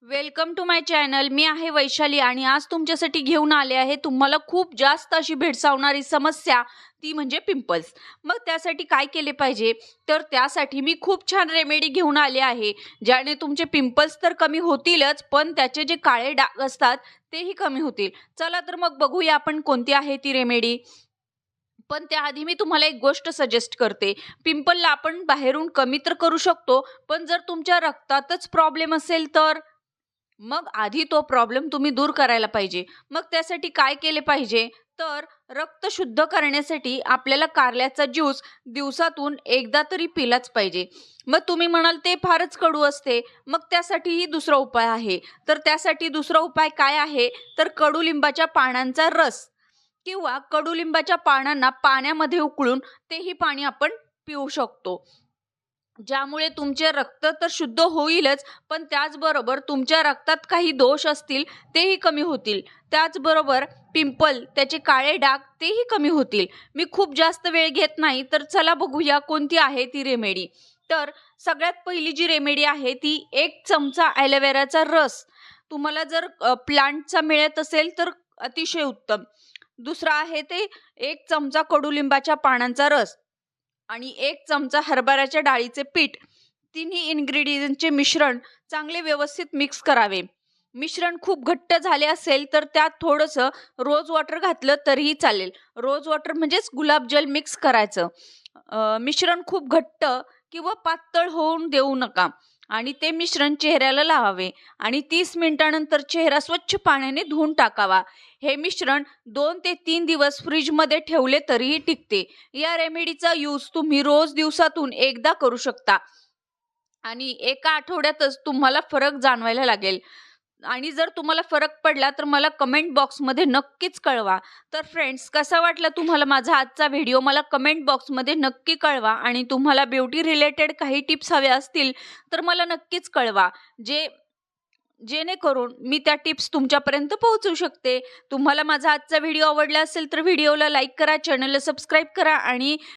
Welcome to my channel. मी आहे वैशाली आणि आज तुमच्यासाठी घेऊन आले आहे तुम्हाला खूप जास्त अशी भेडसावणारी समस्या, ती म्हणजे पिंपल्स. मग त्यासाठी काय केले पाहिजे? तर त्यासाठी मी खूप छान रेमेडी घेऊन आले आहे, ज्याने तुमचे पिंपल्स तर कमी होतीलच, पण त्याचे जे काळे डाग असतात तेही कमी होतील. चला तर मग बघूया आपण कोणती आहे ती रेमेडी. पण त्याआधी मी तुम्हाला एक गोष्ट सजेस्ट करते. पिंपलला आपण बाहेरून कमी तर करू शकतो, पण जर तुमच्या रक्तातच प्रॉब्लेम असेल तर? मग आधी तो प्रॉब्लेम तुम्ही दूर करायला पाहिजे. मग त्यासाठी काय केले पाहिजे? तर रक्त शुद्ध करण्यासाठी आपल्याला कारल्याचा ज्यूस दिवसातून एकदा तरी पिलाच पाहिजे. मग तुम्ही म्हणाल ते फारच कडू असते. मग त्यासाठीही दुसरा उपाय आहे. तर त्यासाठी दुसरा उपाय काय आहे? तर कडुलिंबाच्या पानांचा रस किंवा कडुलिंबाच्या पानांना पाण्यामध्ये उकळून तेही पाणी आपण पिऊ शकतो. ज्यामुळे तुमचे रक्त तर शुद्ध होईलच, पण त्याचबरोबर तुमच्या रक्तात काही दोष असतील तेही कमी होतील. त्याचबरोबर पिंपल, त्याचे काळे डाग तेही कमी होतील. मी खूप जास्त वेळ घेत नाही, तर चला बघूया कोणती आहे ती रेमेडी. तर सगळ्यात पहिली जी रेमेडी आहे ती 1 चमचा ॲलोवेराचा रस. तुम्हाला जर प्लांटचा मिळत असेल तर अतिशय उत्तम. दुसरा आहे ते 1 चमचा कडुलिंबाच्या पानांचा रस आणि 1 चमचा हरभऱ्याच्या डाळीचे पीठ. तिन्ही इन्ग्रेडियंटचे मिश्रण चांगले व्यवस्थित मिक्स करावे. मिश्रण खूप घट्ट झाले असेल तर त्यात थोडंसं रोज वॉटर घातलं तरीही चालेल. रोज वॉटर म्हणजेच गुलाबजल मिक्स करायचं. मिश्रण खूप घट्ट किंवा पातळ होऊन देऊ नका आणि ते मिश्रण चेहऱ्याला लावावे आणि 30 मिनिटानंतर चेहरा स्वच्छ पाण्याने धुवून टाकावा. हे मिश्रण 2 ते 3 दिवस फ्रिजमध्ये ठेवले तरीही टिकते. या रेमेडीचा यूज तुम्ही रोज दिवसातून एकदा करू शकता आणि एका आठवड्यातच तुम्हाला फरक जाणवायला लागेल. आणि जर तुम्हाला फरक पडला तर मला कमेंट बॉक्समध्ये नक्कीच कळवा. तर फ्रेंड्स, कसा वाटला तुम्हाला माझा आजचा व्हिडिओ? मला कमेंट बॉक्समध्ये नक्की कळवा आणि तुम्हाला ब्युटी रिलेटेड काही टिप्स हव्या असतील तर मला नक्कीच कळवा. जेणेकरून मी त्या टिप्स तुमच्यापर्यंत पोहोचवू शकते. तुम्हाला माझा आजचा व्हिडिओ आवडला असेल तर व्हिडिओला लाईक करा, चॅनलला सबस्क्राईब करा आणि